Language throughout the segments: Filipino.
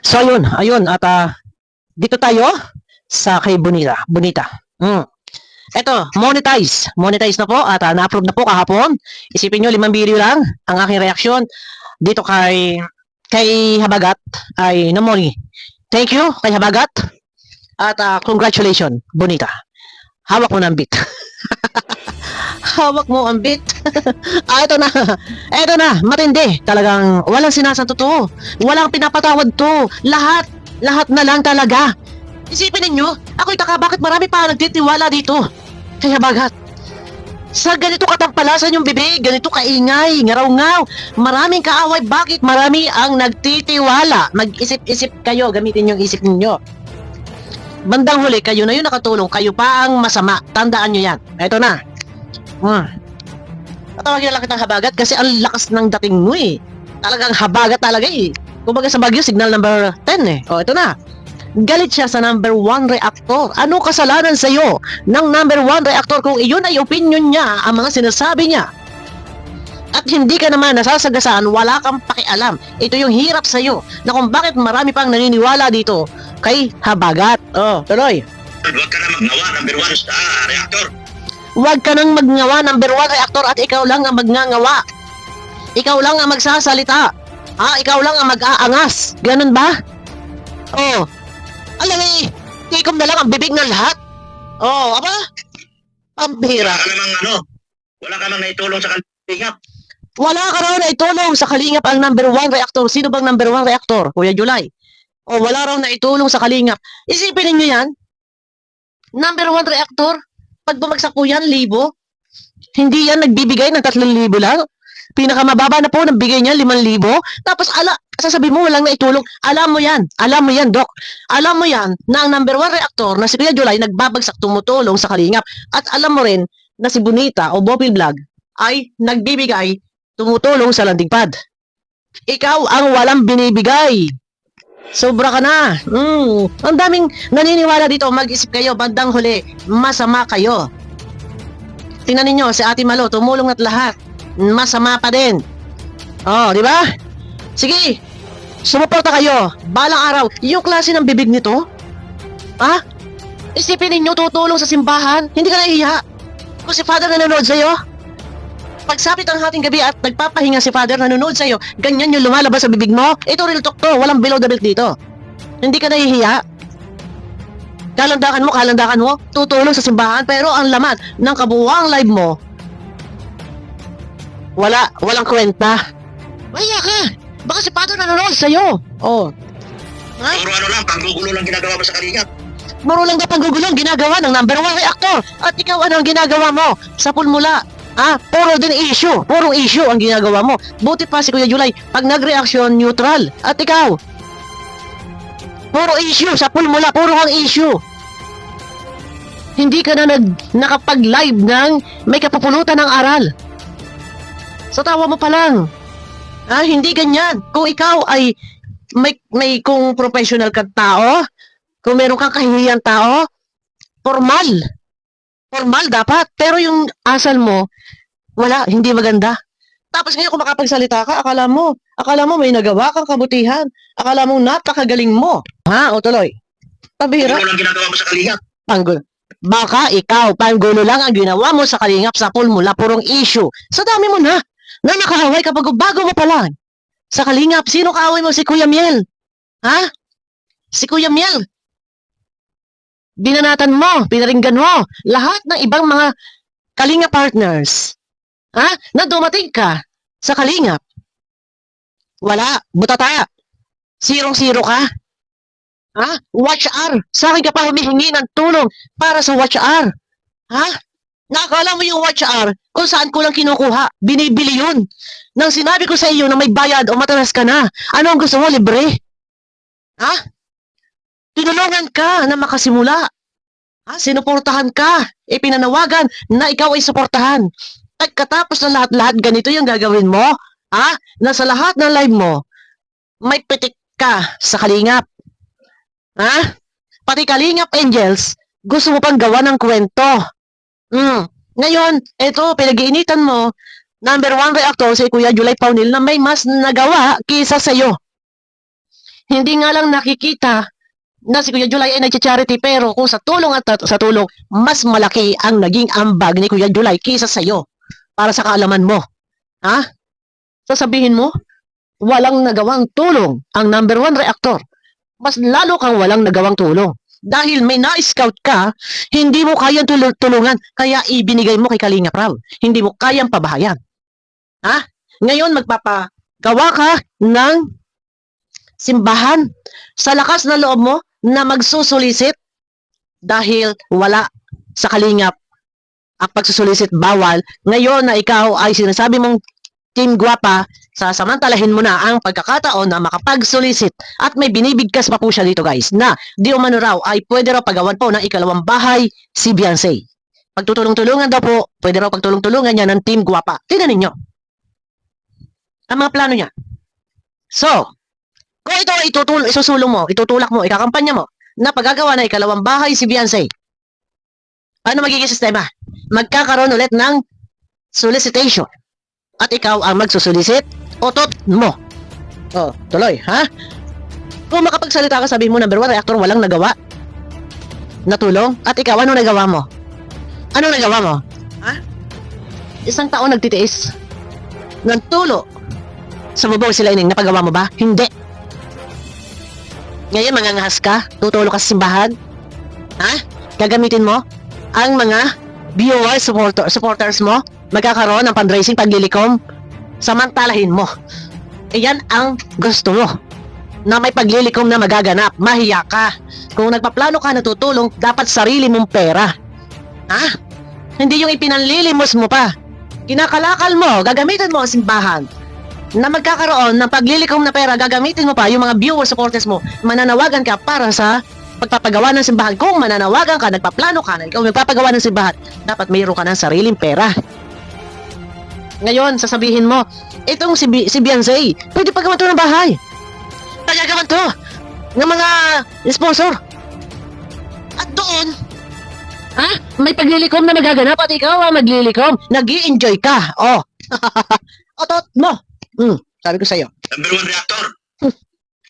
So ayun at dito tayo sa kay Bonita. Bonita. Eto, monetize na po at na-approve na po kahapon. Isipin nyo, 5 video lang ang aking reaksyon dito kay Habagat ay namoni. Thank you kay Habagat at congratulations Bonita. Hawak mo na ang bit. Hawak mo ang bit. Ito na. Ito na, matindi. Talagang walang sinasanto. Walang pinapatawad to. Lahat na lang talaga. Isipin ninyo, ako'y taka bakit marami pa nagtitiwala dito. Kaya bagat, sa ganito katampalasan yung bibig, ganito kaingay, ngaraw-ngaw, maraming kaaway, bakit marami ang nagtitiwala? Mag-isip-isip kayo, gamitin yung isip ninyo. Bandang huli, kayo na yung nakatulong, kayo pa ang masama, tandaan nyo yan. Ito na. Tatawagin na lang kitang Habagat kasi ang lakas ng dating mo eh. Talagang Habagat talaga eh. Kumbaga sa Baguio, signal number 10 eh. O, ito na. Galit siya sa number 1 reactor. Ano kasalanan sa iyo ng number 1 reactor kung iyon ay opinion niya, ang mga sinasabi niya? At hindi ka naman nasasagasaan, wala kang pakialam. Ito yung hirap sa iyo na kung bakit marami pang naniniwala dito kay Habagat. Oh, tuloy. Huwag ka na magnawa number 1 sa reactor. Huwag ka nang magnawa number 1 reactor at ikaw lang ang magngangawa. Ikaw lang ang magsasalita. Ikaw lang ang mag-aangas. Ganun ba? Oh. Alam eh, tikom na lang ang bibig ng lahat. Oh, aba? Ang bihira. Wala ka mang naitulong sa kalingap. Wala ka raw naitulong sa kalingap ang number 1 reactor. Sino bang number 1 reactor? Kuya July. O wala raw naitulong sa kalingap. Isipin niyo yan. Number 1 reactor, pag bumagsak po yan, 1,000. Hindi yan nagbibigay ng 3,000 lang. Pinakamababa na po ng bigay niya 5,000. Tapos sasabihin mo walang naitulong. Alam mo yan, Doc. Alam mo yan na ang number 1 reactor na si Kuya July nagbabagsak tumutulong sa kalingap. At alam mo rin na si Bonita o Bopil Vlog ay nagbibigay tumutulong sa landingpad. Ikaw ang walang binibigay. Sobra ka na. Ang daming naniniwala dito. Mag-isip kayo, bandang huli, masama kayo. Tingnan ninyo, si Ate Malo, tumulong at lahat. Masama pa din. Oh, di ba? Sige, sumuporta kayo. Balang araw, yung klase ng bibig nito, isipin ninyo tutulong sa simbahan. Hindi ka nahihiya. Kung si Father nanonood sa'yo, pagsapit ang hating gabi at nagpapahinga si Father nanonood sa'yo, ganyan yung lumalabas sa bibig mo. Ito real talk to, walang below the belt dito. Hindi ka nahihiya. Kalandakan mo, tutulong sa simbahan, pero ang laman ng kabuuang live mo, walang kwenta. Maya ka! Baka si Father nanonood sa'yo. Oh. Puro lang, panggugulo lang ginagawa mo sa kalingap. Puro lang na panggugulo ang ginagawa ng number 1 reactor. At ikaw, ano ang ginagawa mo? Sa pulmula. Puro din issue. Purong issue ang ginagawa mo. Buti pa si Kuya July, pag nag-reaction, neutral. At ikaw, puro issue. Sa pulmula, puro kang issue. Hindi ka na nakapag-live ng may kapupulutan ng aral. Sa tawa mo pa lang. Hindi ganyan. Kung ikaw ay kung professional kang tao, kung meron kang kahihiyang tao, formal. Formal dapat. Pero yung asal mo, wala, hindi maganda. Tapos ngayon kung makapagsalita ka, akala mo may nagawa kang kabutihan. Akala mo napakagaling mo. O tuloy. Pabira. Panggulo lang ginagawa mo sa kalingap. Baka ikaw, panggulo lang ang ginawa mo sa kalingap sa pulmula, purong issue. Sa dami mo na nakaaway kapag bago mo pa lang. Sa kalingap, sino kaaway mo? Si Kuya Miel. Si Kuya Miel. Binanatan mo, pinaringgan mo, lahat ng ibang mga kalingap partners. Na dumating ka sa kalingap. Wala, butata. Zero ka. Watch R. Sa akin ka pa humihingi ng tulong para sa Watch R. Nakakala mo yung Watch R kung saan ko lang kinukuha. Binibili yun. Nang sinabi ko sa iyo na may bayad o matalas ka na, ano ang gusto mo? Libre? Tinulungan ka na makasimula. Sinuportahan ka. Pinanawagan na ikaw ay suportahan. At katapos na lahat-lahat, ganito yung gagawin mo? Na sa lahat ng live mo, may pitik ka sa kalingap. Pati kalingap angels, gusto mo pang gawa ng kwento. Ngayon, eto, pinag-iinitan mo, number 1 reactor si Kuya July Paunil na may mas nagawa kisa sa'yo. Hindi nga lang nakikita na si Kuya July ay nag-charity, pero kung sa tulong at sa tulong, mas malaki ang naging ambag ni Kuya July kaysa sa'yo. Para sa kaalaman mo. Ha? Sasabihin mo, walang nagawang tulong ang number 1 reactor. Mas lalo kang walang nagawang tulong. Dahil may na-scout ka, hindi mo kayang tulungan, kaya ibinigay mo kay Kalinga Prab. Hindi mo kayang pabahayan. Ha? Ngayon, magpapagawa ka ng simbahan sa lakas na loob mo na magsusulisit dahil wala sa Kalingap ang pagsusulisit bawal. Ngayon na ikaw ay sinasabi mong Team Guwapa, sasamantalahin mo na ang pagkakataon na makapagsulisit at may binibigkas pa po siya dito guys na di umano raw ay pwede raw pagawan po ng ikalawang bahay si Beyonce. Pagtutulong-tulungan daw po, pwede raw pagtulong-tulungan niya ng Team Guwapa. Tingnan ninyo ang mga plano niya. So, kung ito ay isusulong mo, itutulak mo, ikakampanya mo na paggagawa ng ikalawang bahay si Beyonce, ano magiging sistema? Magkakaroon ulit ng solicitation. At ikaw ang magsusulisit, otot mo. Oh, tuloy, ha? Kung makapagsalita ka, sabihin mo, number 1 reactor, walang nagawa. Natulong. At ikaw, ano nagawa mo? Ano nagawa mo? Ha? Isang taon nagtitiis. Ng tulo. Sa bubong sila ining, napagawa mo ba? Hindi. Ngayon, mangangahas ka? Tutulong ka sa simbahan? Ha? Gagamitin mo ang mga viewers, supporters mo, magkakaroon ng fundraising, paglilikom, samantalahin mo. Iyan ang gusto mo. Na may paglilikom na magaganap, mahiya ka. Kung nagpaplano ka na tutulong, dapat sarili mong pera. Ha? Hindi yung ipinanlilimos mo pa. Kinakalakal mo, gagamitin mo ang simbahan. Na magkakaroon ng paglilikom na pera, gagamitin mo pa yung mga viewers, supporters mo, mananawagan ka para sa pagpapagawa ng simbahan. Kung mananawagan ka, nagpaplano ka na ikaw magpapagawa ng simbahan, dapat mayroon ka ng sariling pera. Ngayon, sasabihin mo, itong si Beyonce, pwede pagawa to ng bahay. Pagagawan to ng mga sponsor. At doon, ha? May paglilikom na magaganap at ikaw ang maglilikom. Nag-i-enjoy ka. Oh. Otot mo. Sabi ko sa'yo. Number 1 reactor.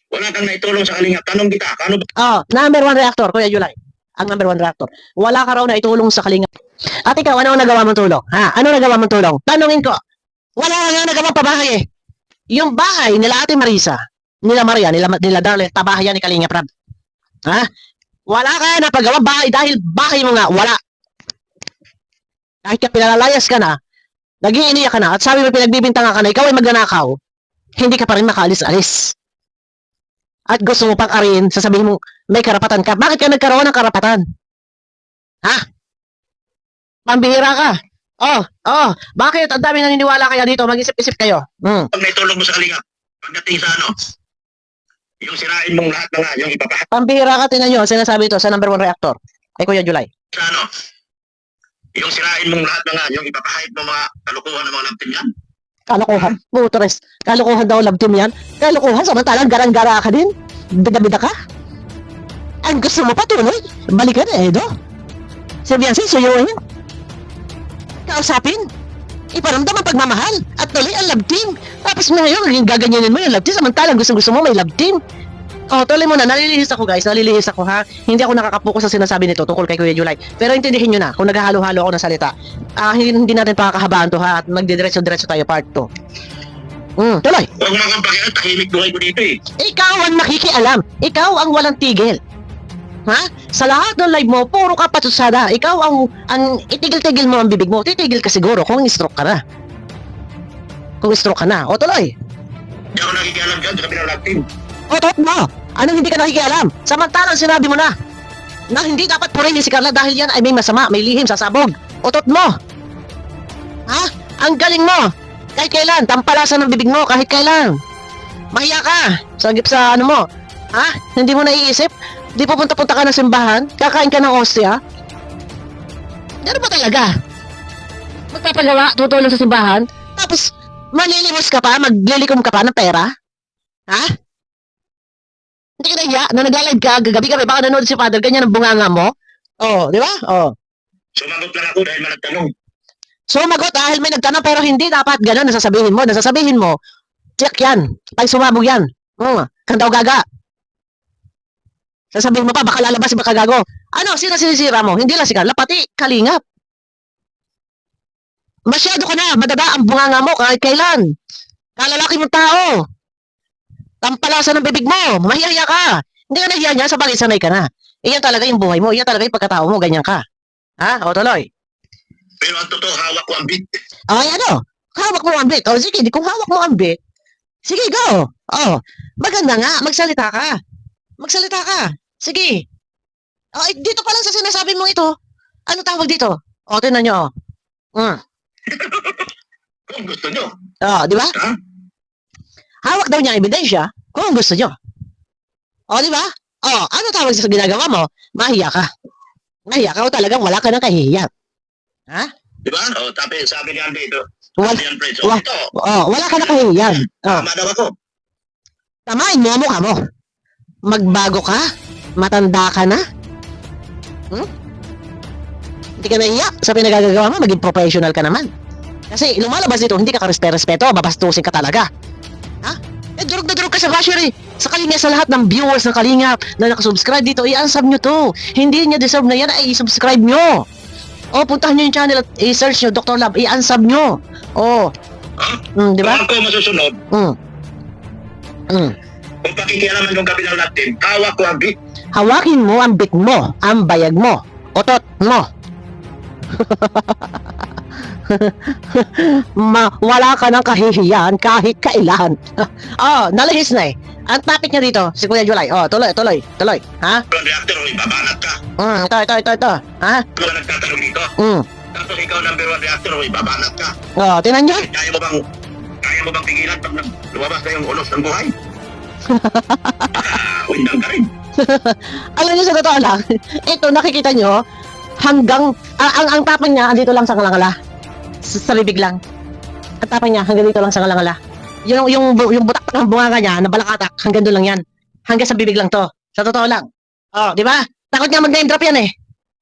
Wala kang naitulong sa Kalingap. Tanong kita, kano ba? Oh, number 1 reactor, Kuya July. Ang number 1 reactor. Wala ka raw na itulong sa Kalingap. At ikaw, ano ang nagawa mong tulong? Ha? Ano nagawa mong tulong? Tanungin ko. Wala ka nga nagawang pabahay eh. Yung bahay nila Ate Marisa, nila Maria, nila Darlene, tabahayan ni Kalinga Prab. Ha? Wala ka na pagawang bahay dahil bahay mo nga, wala. Kahit ka pinalalayas ka na, nag-iiniyak ka na, at sabi mo pinagbibintangan ka na, ikaw ay magnanakaw, hindi ka pa rin makaalis-alis. At gusto mo pang arin, sasabihin mo, may karapatan ka. Bakit ka nagkaroon ng karapatan? Ha? Pambihira ka. Bakit? Ang dami naniniwala kaya dito, mag-isip-isip kayo. Pag naitulong mo sa Kalingap, pagdating sa ano, yung sirain mong lahat na nga, yung ipapahat Pambihira ka, tinan nyo, sinasabi ito sa number 1 reactor. Kay Kuya July. sa ano, yung sirain mong lahat na nga, yung ipapahid mo mga kalukuhan ng mga lamtin yan. Kalokohan. Putres. Kalokohan daw, love team yan. Kalokohan, samantalang garang-gara ka din. Bida-bida ka. Ang gusto mo pa tuloy. Balikan eh, do. Sabihan siya, suyuin. Kausapin. Iparamdam ang pagmamahal. At tuloy ang love team. Tapos ngayon, gaganyanin mo yung love team. Samantalang gusto mo may love team. Oh, tuloy mo na. Nalilihis ako guys. Nalilihis ako ha. Hindi ako nakakapokus sa sinasabi nito tungkol kay Kuya July. Pero intindihin nyo na kung naghahalo-halo ako ng salita. Hindi natin pakakahabaan to ha. At magdidiretso-diretso tayo part 2. Tuloy. Huwag mga kampagilan, tahimik buhay ko dito eh. Ikaw ang nakikialam. Ikaw ang walang tigil. Ha? Sa lahat ng live mo, puro ka patsusada. Ikaw ang itigil-tigil mo ang bibig mo. Titigil ka siguro kung stroke ka na. Kung stroke ka na. O tuloy. Hindi ako nakikialam dyan sa kabilang lamtin. Otot mo! Anong hindi ka nakikialam? Samantalang sinabi mo na hindi dapat purihin si Carla dahil yan ay may masama, may lihim, sasabog. Otot mo! Ha? Ang galing mo! Kahit kailan, tampalasan ng bibig mo, kahit kailan. Mahiya ka! Sa ano mo. Ha? Hindi mo naiisip? Di pupunta-punta ka ng simbahan? Kakain ka ng ostia? Ano ba talaga? Magpapagawa, tutulong sa simbahan? Tapos, malilimos ka pa, maglilikom ka pa ng pera? Ha? Hindi ka nahiya na nag-live ka, gabi-gabi, baka nanood si Father, ganyan ang bunganga mo. Oh, di ba? Oh. Sumagot lang ako dahil malagtanong. Sumagot dahil may nagtanong pero hindi dapat gano'n nasasabihin mo. Nasasabihin mo, check yan. Pag sumabog yan. Kang daw gaga. Sasabihin mo pa, baka lalabas, baka gago. Ano, sino sinisira mo? Hindi lang si Carla, pati Kalingap. Masyado ka na, madada ang bunganga mo kahit kailan. Kalalaki mong tao. Tampalasan ng bibig mo, mahihiya ka. Hindi ka nahiya niya, sa bagay sanay ka na. Iyan talaga yung buhay mo, iyan talaga yung pagkatao mo, ganyan ka. Ha? O, tuloy. Pero ang totoo, hawak ko ang bit. Ay, ano? Hawak mo ang bit. O, sige, di kung hawak mo ang bit, sige, go. O, maganda nga, magsalita ka. Magsalita ka. Sige. O, dito pa lang sa sinasabi mo ito. Ano tawag dito? O, tinan nyo. Kung gusto nyo. O, di ba? Ha? Hawak daw niya ang ebidensya kung gusto nyo. O, di ba? O, ano tawag sa ginagawa mo? Mahiya ka. Mahiya ka o talagang wala ka ng kahihiyan. Ha? Di ba? O, tapos sabi ni Andy ito. Wala, Sabi ni Fred, so ito, wala ka ng kahihiyan. O, tama daw ako. tamain mo ang mukha mo. Magbago ka? Matanda ka na? Hindi ka nahiya sa pinagagagawa mo, maging professional ka naman. Kasi lumalabas dito, hindi ka karespeto, babastusin ka talaga. Ha? Durog na durog ka sa basher eh. Sa Kalinga, sa lahat ng viewers ng Kalinga na nakasubscribe dito, i-unsub nyo to. Hindi niya deserve na yan, ay i-subscribe nyo. O, puntahan nyo yung channel at i-search nyo, Dr. Love, i-unsub nyo. O, Ha? di ba? Kung ako masusunod, kung pakikialaman yung kabilang natin, hawak ko ang bit. Hawakin mo ang bit mo, ang bayag mo, otot mo. Wala ka ng kahihiyan kahit kailan. Oh, nalihis na eh. Ang topic niya dito, si Kuya July. Oh, tuloy. Ha? Yung reactor, ibabanat ka. Ito. Ha? Ano ka nagtatanong dito? Tapos ikaw number 1 reactor, ibabanat ka. Oh, tinan niyo. Kaya mo bang pigilan pag lumabas na yung ulos ng buhay? Windang ka rin. Alam niyo, sa totoo lang, ito, nakikita niyo, hanggang, ang tapang niya, andito lang sa kalangala. Sa bibig lang. Ang tapang niya, hanggang dito lang sa kalangala. Yung butak ng bunganga niya, na balakatak, hanggang doon lang yan. Hanggang sa bibig lang to. Sa totoo lang. Oh, di ba? Takot nga mag-name drop yan eh.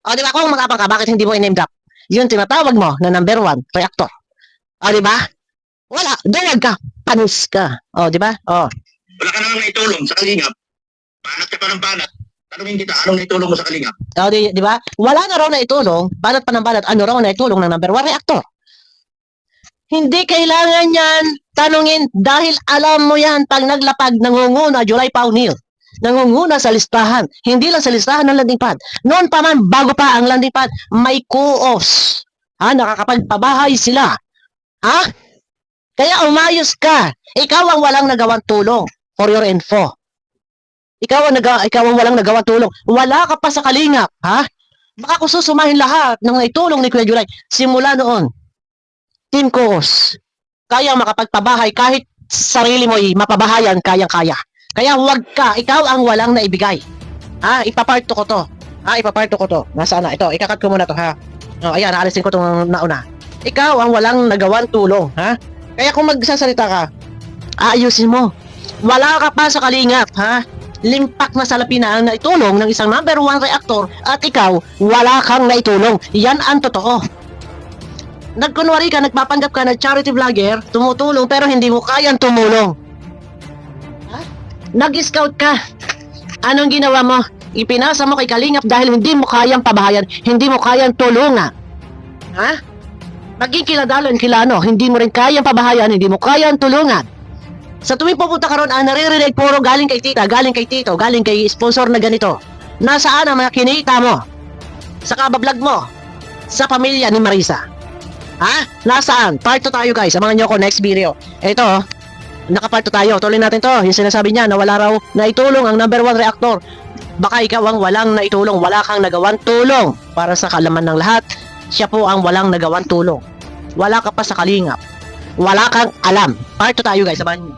Oh, di ba? Kung mag-apang ka, bakit hindi mo i-name drop? Yun tinatawag mo na number 1 reactor. Oh, di ba? Wala. Duwag ka. Panis ka. Oh, di ba? Oh. Wala ka namang naitulong sa kalingap. Banat ka pa ng banat. Tanungin kita, anong naitulong mo sa kalingap? Oh, di ba? Wala na raw na itulong, banat pa ng banat, ano raw na itulong ng number 1 reactor. Hindi kailangan yan tanungin dahil alam mo yan pag naglapag nangunguna July Paunil. Nangunguna sa listahan. Hindi lang sa listahan ng landing pad. Noon pa man, bago pa ang landing pad, may kuos. Ha? Nakakapagpabahay sila. Ha? Kaya umayos ka. Ikaw ang walang nagawang tulong. For your info. Ikaw ang walang nagawang tulong. Wala ka pa sa kalingap. Ha? Baka kung susumahin lahat ng naitulong ni Kuya July, simula noon, Team Kuos, kaya makapagpabahay kahit sarili mo'y mapabahayan, kayang-kaya. Kaya huwag ka, ikaw ang walang naibigay. Ha? Ipaparto ko to. Ha? Ipaparto ko to. Nasaan na? Ito, ikakat ko muna to, ha? O, ayan, alisin ko itong nauna. Ikaw ang walang nagawang tulong, ha? Kaya kung magsasalita ka, aayusin mo. Wala ka pa sa kalingap, ha? Limpak na salapi na ang naitulong ng isang number 1 reactor at ikaw, wala kang naitulong. Yan ang totoo. Nagkunwari ka, nagpapanggap ka na charity vlogger, tumutulong pero hindi mo kayang tumulong. Ha? Nag-scout ka. Anong ginawa mo? Ipinasa mo kay Kalingap dahil hindi mo kayang pabahayan, hindi mo kayang tulungan. Ha? Maging kiladalan kilano, hindi mo rin kayang pabahayan, hindi mo kayang tulungan. Sa tuwing pupunta ka ron, naririnig puro galing kay tita, galing kay tito, galing kay sponsor na ganito. Nasaan ang mga kinita mo? Sa kabablog mo? Sa pamilya ni Marisa? Ha? Nasaan? Part 2 tayo guys. Samahan nyo ako next video. Ito, nakapart 2 tayo. Tuloy natin to. Yung sinasabi niya na wala raw naitulong ang number 1 reactor. Baka ikaw ang walang naitulong. Wala kang nagawang tulong. Para sa kalaman ng lahat, siya po ang walang nagawang tulong. Wala ka pa sa kalingap. Wala kang alam. Part 2 tayo guys. Samahan nyo.